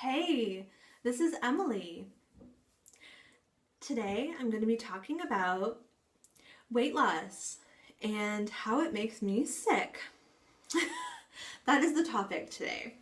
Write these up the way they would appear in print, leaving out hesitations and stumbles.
Hey, this is Emily. Today I'm going to be talking about weight loss and how it makes me sick. That is the topic today.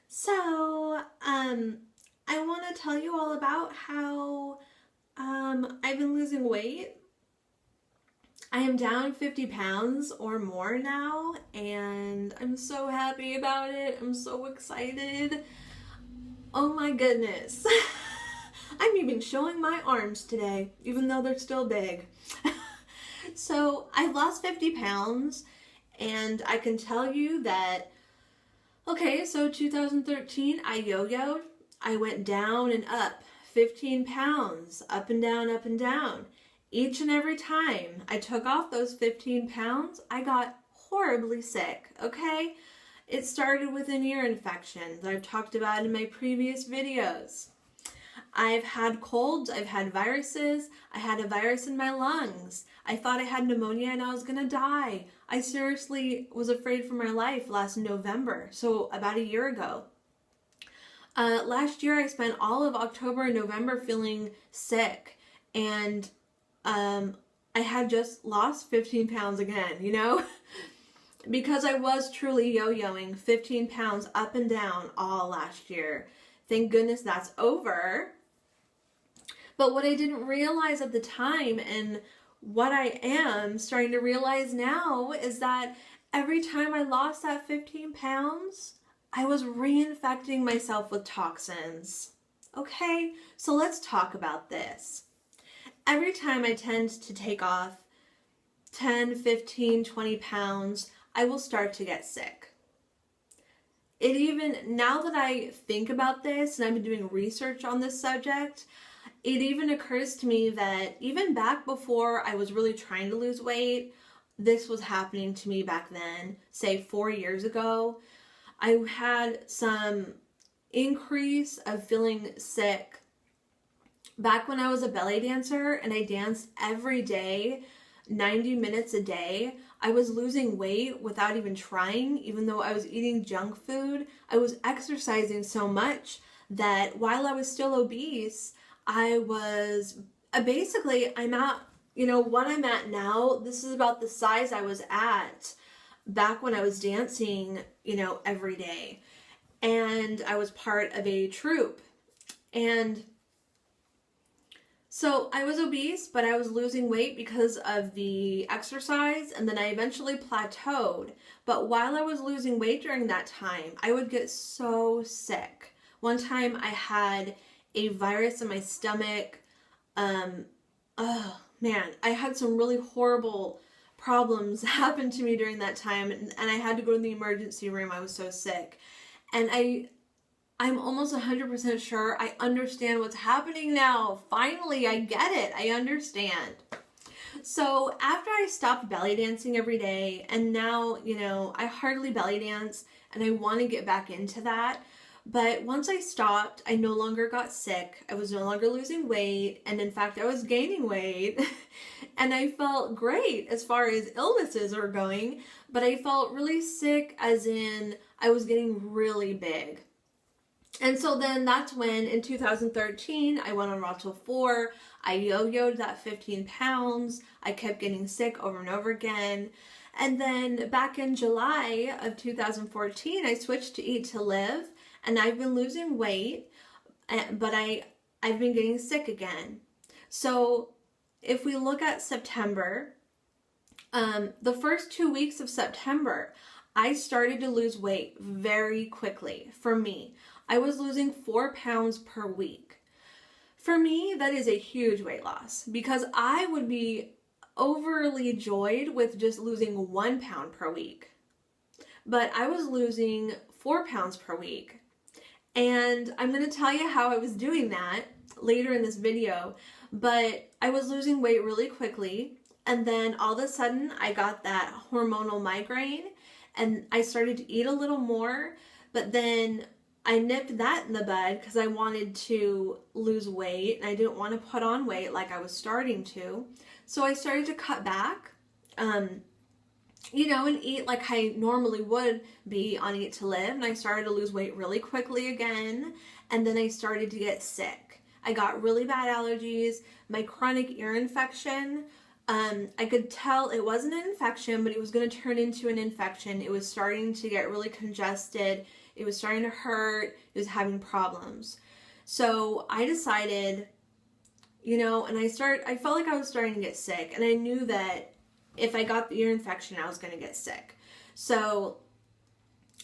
So, I want to tell you all about how I've been losing weight. I am down 50 pounds or more now, and I'm so happy about it. I'm so excited. Oh my goodness. I'm even showing my arms today, even though they're still big. So I've lost 50 pounds, and I can tell you that, okay, so 2013, I yo-yoed. I went down and up 15 pounds, up and down, up and down. Each and every time I took off those 15 pounds, I got horribly sick, okay? It started with an ear infection that I've talked about in my previous videos. I've had colds, I've had viruses, I had a virus in my lungs. I thought I had pneumonia and I was gonna die. I seriously was afraid for my life last November, so about a year ago. Last year I spent all of October and November feeling sick, and I had just lost 15 pounds again, you know? Because I was truly yo-yoing 15 pounds up and down all last year. Thank goodness that's over. But what I didn't realize at the time, and what I am starting to realize now, is that every time I lost that 15 pounds, I was reinfecting myself with toxins. Okay, so let's talk about this. Every time I tend to take off 10, 15, 20 pounds, I will start to get sick. Now that I think about this and I've been doing research on this subject, it even occurs to me that even back before I was really trying to lose weight, this was happening to me back then, say 4 years ago. I had some increase of feeling sick back when I was a belly dancer and I danced every day, 90 minutes a day. I was losing weight without even trying, even though I was eating junk food. I was exercising so much that while I was still obese, I was basically, I'm at, what I'm at now, this is about the size I was at back when I was dancing, every day. And I was part of a troupe. And so I was obese, but I was losing weight because of the exercise, and then I eventually plateaued. But while I was losing weight during that time, I would get so sick. One time I had a virus in my stomach. Oh man, I had some really horrible problems happen to me during that time, and I had to go to the emergency room. I was so sick. And I'm almost 100% sure I understand what's happening now. Finally, I get it. I understand. So after I stopped belly dancing every day, and now, I hardly belly dance, and I want to get back into that. But once I stopped, I no longer got sick. I was no longer losing weight, and in fact, I was gaining weight. And I felt great as far as illnesses are going, but I felt really sick as in I was getting really big. And so then that's when in 2013, I went on Rachel 4. I yo-yoed that 15 pounds. I kept getting sick over and over again. And then back in July of 2014, I switched to Eat to Live, and I've been losing weight, but I've been getting sick again. So if we look at September, the first 2 weeks of September, I started to lose weight very quickly for me. I was losing 4 pounds per week. For me, that is a huge weight loss because I would be overly joyed with just losing 1 pound per week. But I was losing 4 pounds per week. And I'm going to tell you how I was doing that later in this video. But I was losing weight really quickly. And then all of a sudden, I got that hormonal migraine. And I started to eat a little more. But then I nipped that in the bud because I wanted to lose weight and I didn't want to put on weight like I was starting to. So I started to cut back. and eat like I normally would be on Eat to Live. And I started to lose weight really quickly again. And then I started to get sick. I got really bad allergies, my chronic ear infection. I could tell it wasn't an infection, but it was going to turn into an infection. It was starting to get really congested. It was starting to hurt. It was having problems. So I decided, and I felt like I was starting to get sick. And I knew that if I got the ear infection, I was going to get sick. So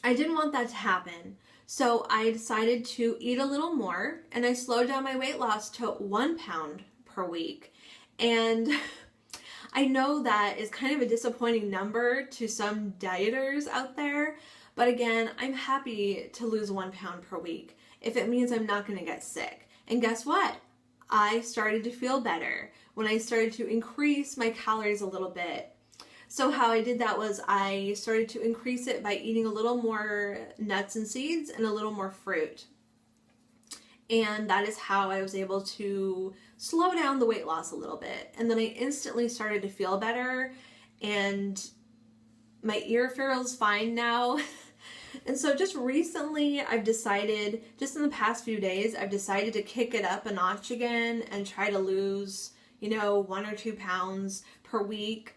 I didn't want that to happen. So I decided to eat a little more, and I slowed down my weight loss to 1 pound per week. And I know that is kind of a disappointing number to some dieters out there, but again, I'm happy to lose 1 pound per week if it means I'm not going to get sick. And guess what? I started to feel better when I started to increase my calories a little bit. So how I did that was I started to increase it by eating a little more nuts and seeds and a little more fruit. And that is how I was able to slow down the weight loss a little bit. And then I instantly started to feel better, and my ear feels fine now. And so just recently I've decided, just in the past few days, I've decided to kick it up a notch again and try to lose, 1 or 2 pounds per week.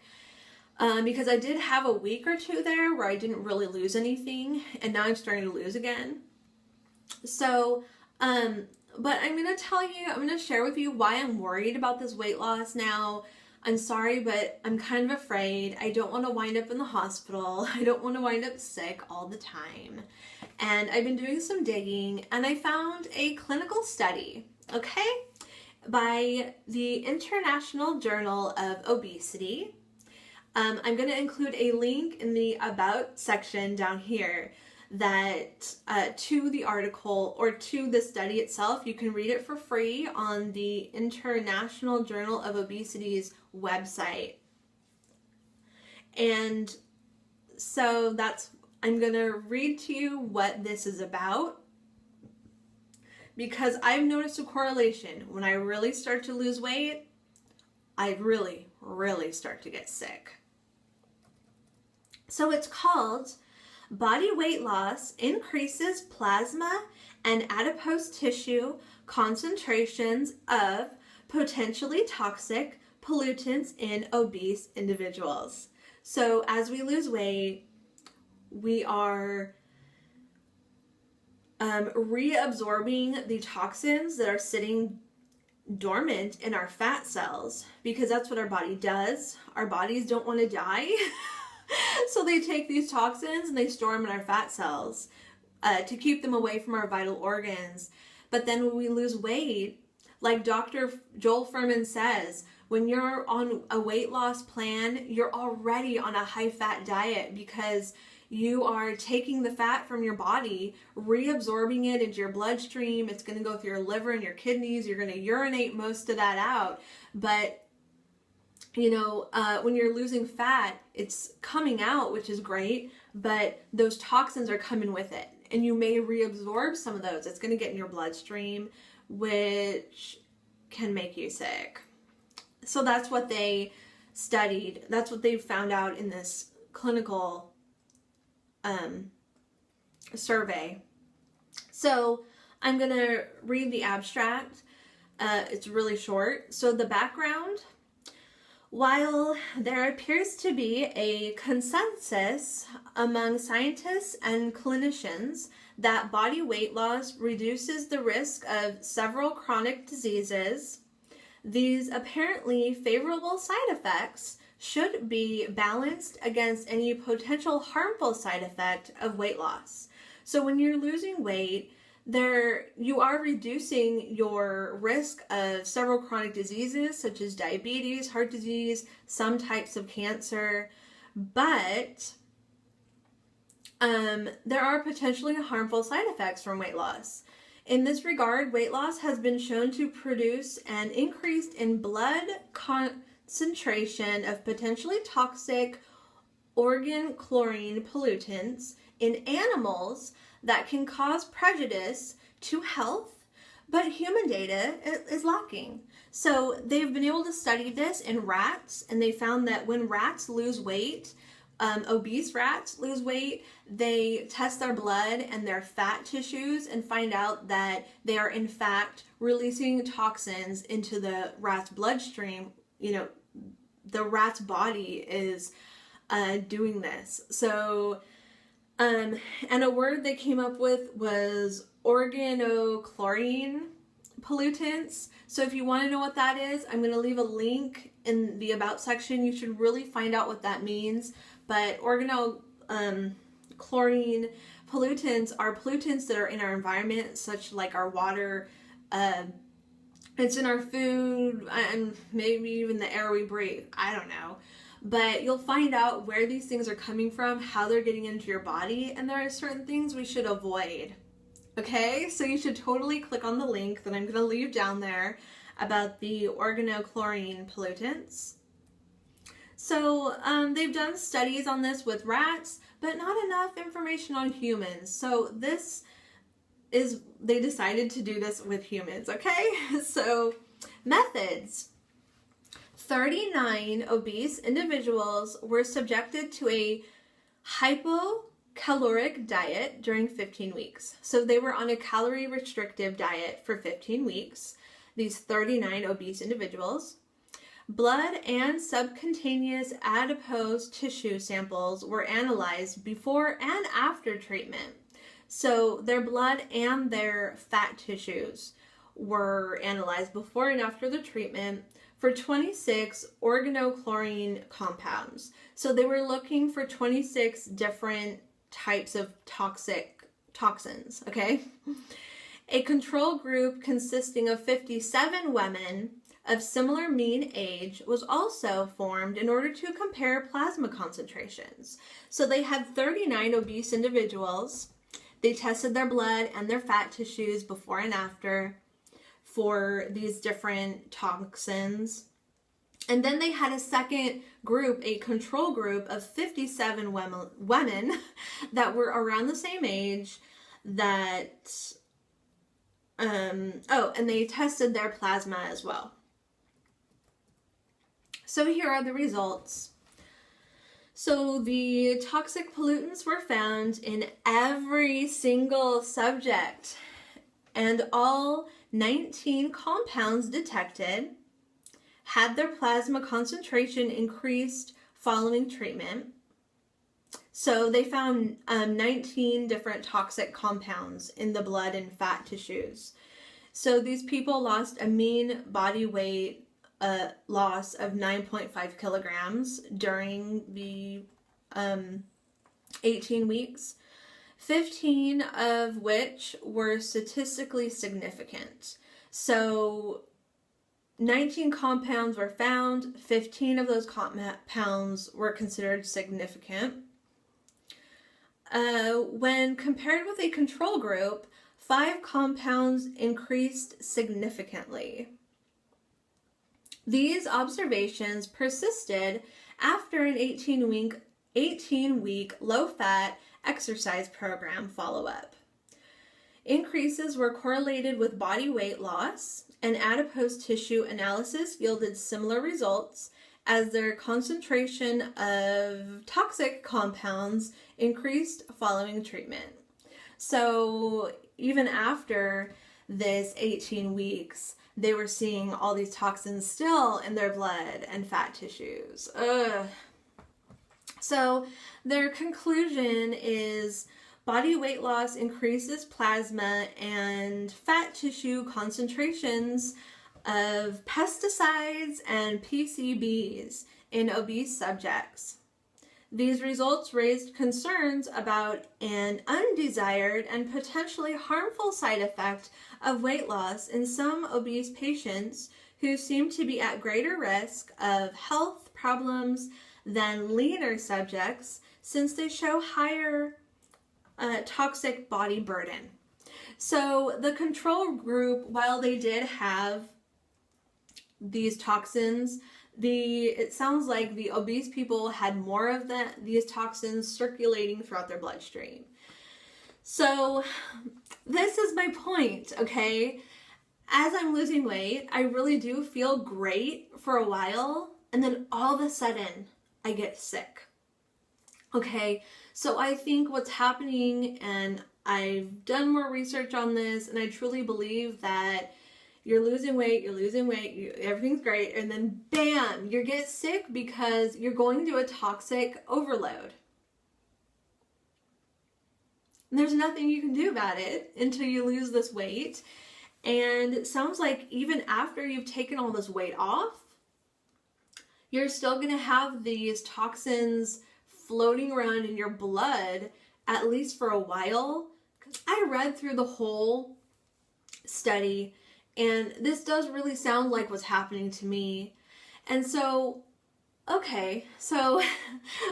Because I did have a week or two there where I didn't really lose anything, and now I'm starting to lose again. So, but I'm going to share with you why I'm worried about this weight loss now. I'm sorry, but I'm kind of afraid. I don't want to wind up in the hospital. I don't want to wind up sick all the time. And I've been doing some digging, and I found a clinical study, by the International Journal of Obesity. I'm going to include a link in the About section down here that to the article or to the study itself. You can read it for free on the International Journal of Obesity's website. And so I'm going to read to you what this is about, because I've noticed a correlation. When I really start to lose weight, I really, really start to get sick. So it's called Body Weight Loss Increases Plasma and Adipose Tissue Concentrations of Potentially Toxic Pollutants in Obese Individuals. So as we lose weight, we are reabsorbing the toxins that are sitting dormant in our fat cells, because that's what our body does. Our bodies don't want to die. So they take these toxins and they store them in our fat cells to keep them away from our vital organs. But then when we lose weight, like Dr. Joel Fuhrman says, when you're on a weight loss plan, you're already on a high-fat diet, because you are taking the fat from your body, reabsorbing it into your bloodstream. It's going to go through your liver and your kidneys. You're going to urinate most of that out. But when you're losing fat, it's coming out, which is great, but those toxins are coming with it, and you may reabsorb some of those. It's going to get in your bloodstream, which can make you sick. So that's what they studied. That's what they found out in this clinical survey. So I'm going to read the abstract. It's really short. So the background: while there appears to be a consensus among scientists and clinicians that body weight loss reduces the risk of several chronic diseases, these apparently favorable side effects should be balanced against any potential harmful side effect of weight loss. So when you're losing weight, you are reducing your risk of several chronic diseases such as diabetes, heart disease, some types of cancer, but there are potentially harmful side effects from weight loss. In this regard, weight loss has been shown to produce an increase in blood concentration of potentially toxic organochlorine pollutants in animals that can cause prejudice to health, but human data is lacking. So they've been able to study this in rats, and they found that when rats lose weight, obese rats lose weight, they test their blood and their fat tissues and find out that they are in fact releasing toxins into the rat's bloodstream. You know, the rat's body is doing this. So, and a word they came up with was organochlorine pollutants. So if you want to know what that is, I'm going to leave a link in the about section. You should really find out what that means. But organochlorine pollutants are pollutants that are in our environment, such like our water, it's in our food, and maybe even the air we breathe. I don't know. But you'll find out where these things are coming from, how they're getting into your body, and there are certain things we should avoid. Okay, so you should totally click on the link that I'm going to leave down there about the organochlorine pollutants. So they've done studies on this with rats, but not enough information on humans. So they decided to do this with humans, okay? So methods. 39 obese individuals were subjected to a hypocaloric diet during 15 weeks. So they were on a calorie restrictive diet for 15 weeks, these 39 obese individuals. Blood and subcutaneous adipose tissue samples were analyzed before and after treatment. So their blood and their fat tissues were analyzed before and after the treatment for 26 organochlorine compounds. So they were looking for 26 different types of toxins, okay? A control group consisting of 57 women of similar mean age was also formed in order to compare plasma concentrations. So they had 39 obese individuals. They tested their blood and their fat tissues before and after for these different toxins. And then they had a second group, a control group of 57 women that were around the same age that, and they tested their plasma as well. So here are the results. So the toxic pollutants were found in every single subject, and all 19 compounds detected had their plasma concentration increased following treatment. So they found 19 different toxic compounds in the blood and fat tissues. So these people lost a mean body weight loss of 9.5 kilograms during the 18 weeks, 15 of which were statistically significant. So 19 compounds were found, 15 of those compounds were considered significant. When compared with a control group, 5 compounds increased significantly. These observations persisted after an 18-week low-fat exercise program follow-up. Increases were correlated with body weight loss, and adipose tissue analysis yielded similar results as their concentration of toxic compounds increased following treatment. So even after this 18 weeks, they were seeing all these toxins still in their blood and fat tissues. So their conclusion is body weight loss increases plasma and fat tissue concentrations of pesticides and PCBs in obese subjects. These results raised concerns about an undesired and potentially harmful side effect of weight loss in some obese patients who seem to be at greater risk of health problems than leaner subjects, since they show higher toxic body burden. So the control group, while they did have these toxins, it sounds like the obese people had more of these toxins circulating throughout their bloodstream. So this is my point, okay? As I'm losing weight, I really do feel great for a while, and then all of a sudden I get sick. Okay, so I think what's happening, and I've done more research on this, and I truly believe that you're losing weight, everything's great, and then bam, you get sick because you're going through a toxic overload. And there's nothing you can do about it until you lose this weight. And it sounds like even after you've taken all this weight off, you're still going to have these toxins floating around in your blood, at least for a while. I read through the whole study, and this does really sound like what's happening to me. And so, okay, so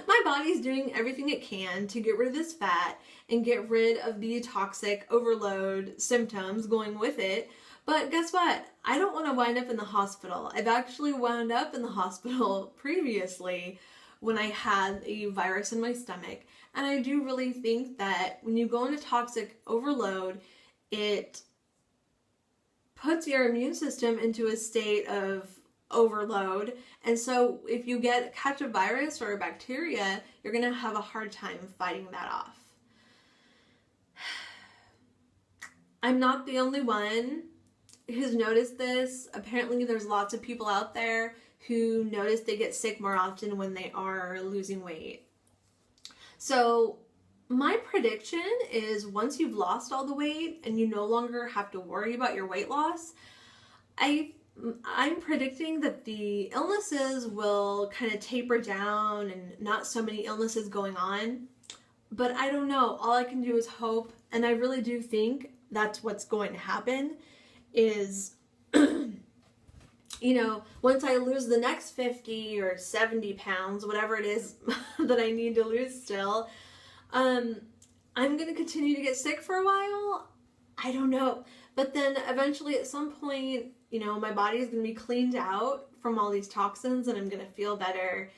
my body's doing everything it can to get rid of this fat and get rid of the toxic overload symptoms going with it. But guess what? I don't want to wind up in the hospital. I've actually wound up in the hospital previously when I had a virus in my stomach. And I do really think that when you go into toxic overload, it puts your immune system into a state of overload. And so if you catch a virus or a bacteria, you're going to have a hard time fighting that off. I'm not the only one who's noticed this. Apparently there's lots of people out there who notice they get sick more often when they are losing weight. So my prediction is once you've lost all the weight and you no longer have to worry about your weight loss, I'm predicting that the illnesses will kind of taper down and not so many illnesses going on. But I don't know. All I can do is hope, and I really do think that's what's going to happen is, you know, once I lose the next 50 or 70 pounds, whatever it is that I need to lose still, I'm going to continue to get sick for a while. I don't know. But then eventually at some point, you know, my body is going to be cleaned out from all these toxins and I'm going to feel better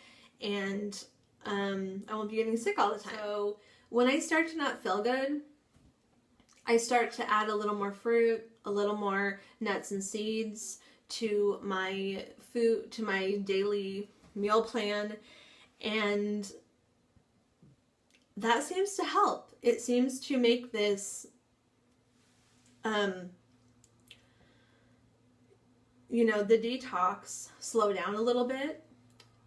and I won't be getting sick all the time. So when I start to not feel good, I start to add a little more fruit, a little more nuts and seeds to my food, to my daily meal plan, and that seems to help. It seems to make this, you know, the detox slow down a little bit.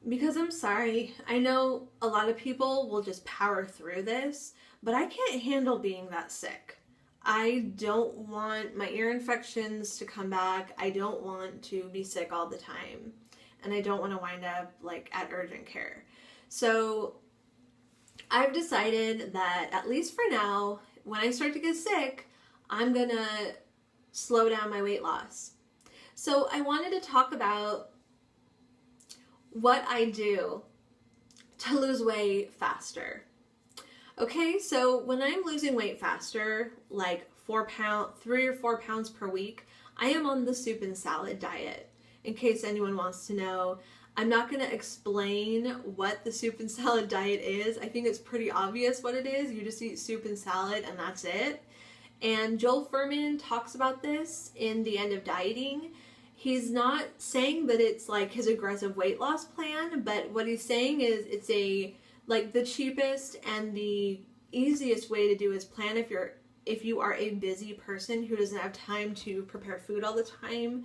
Because I'm sorry, I know a lot of people will just power through this, but I can't handle being that sick. I don't want my ear infections to come back. I don't want to be sick all the time. And I don't want to wind up like at urgent care. So I've decided that at least for now, when I start to get sick, I'm gonna slow down my weight loss. So I wanted to talk about what I do to lose weight faster. Okay, so when I'm losing weight faster, like 3 or 4 pounds per week, I am on the soup and salad diet. In case anyone wants to know, I'm not going to explain what the soup and salad diet is. I think it's pretty obvious what it is. You just eat soup and salad and that's it. And Joel Fuhrman talks about this in The End of Dieting. He's not saying that it's like his aggressive weight loss plan, but what he's saying is it's like the cheapest and the easiest way to do his plan if you are a busy person who doesn't have time to prepare food all the time.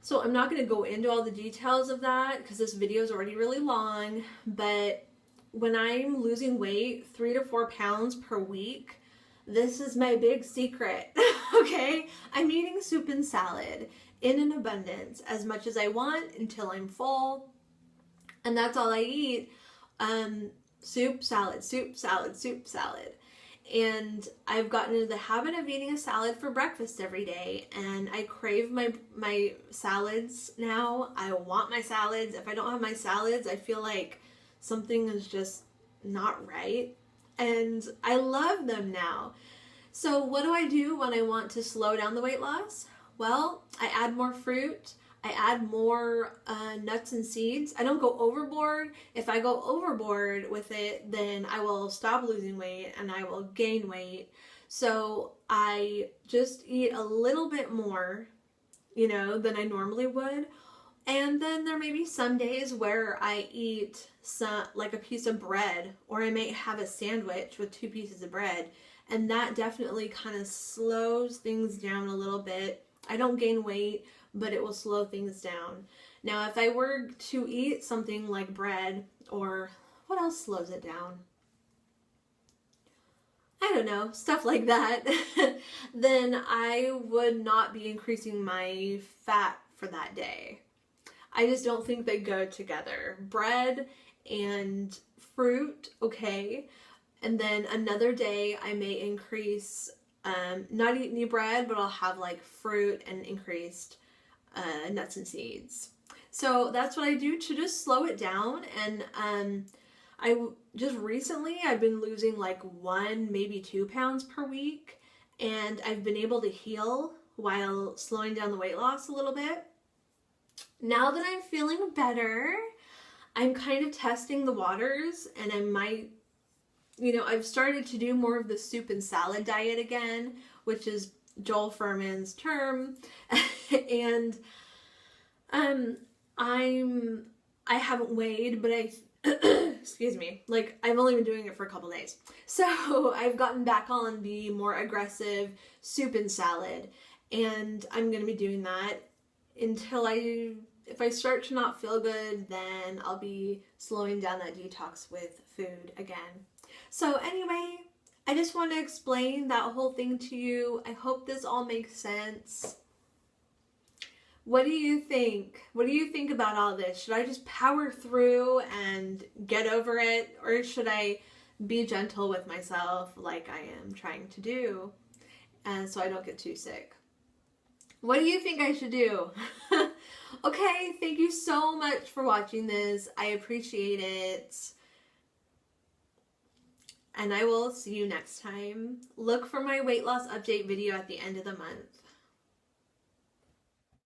So I'm not going to go into all the details of that because this video is already really long, but when I'm losing weight 3 to 4 pounds per week, this is my big secret. Okay, I'm eating soup and salad in an abundance as much as I want until I'm full, and that's all I eat. Soup, salad, soup, salad, soup, salad. And I've gotten into the habit of eating a salad for breakfast every day, and I crave my salads now. I want my salads. If I don't have my salads, I feel like something is just not right, and I love them now. So what do I do when I want to slow down the weight loss? Well, I add more fruit. I add more nuts and seeds. I don't go overboard. If I go overboard with it, then I will stop losing weight and I will gain weight. So I just eat a little bit more, you know, than I normally would. And then there may be some days where I eat like a piece of bread, or I may have a sandwich with 2 pieces of bread, and that definitely kind of slows things down a little bit. I don't gain weight, but it will slow things down. Now, if I were to eat something like bread, or what else slows it down? I don't know, stuff like that, then I would not be increasing my fat for that day. I just don't think they go together. Bread and fruit, okay. And then another day I may increase, not eat any bread, but I'll have like fruit and increased nuts and seeds. So that's what I do to just slow it down. And I've been losing like 1, maybe 2 pounds per week. And I've been able to heal while slowing down the weight loss a little bit. Now that I'm feeling better, I'm kind of testing the waters, and I might, I've started to do more of the soup and salad diet again, which is Joel Fuhrman's term. And I haven't weighed, but excuse me, like I've only been doing it for a couple days. So I've gotten back on the more aggressive soup and salad, and I'm going to be doing that until if I start to not feel good, then I'll be slowing down that detox with food again. So anyway, I just want to explain that whole thing to you. I hope this all makes sense. What do you think? What do you think about all this? Should I just power through and get over it? Or should I be gentle with myself like I am trying to do, and so I don't get too sick? What do you think I should do? Okay, thank you so much for watching this. I appreciate it. And I will see you next time. Look for my weight loss update video at the end of the month.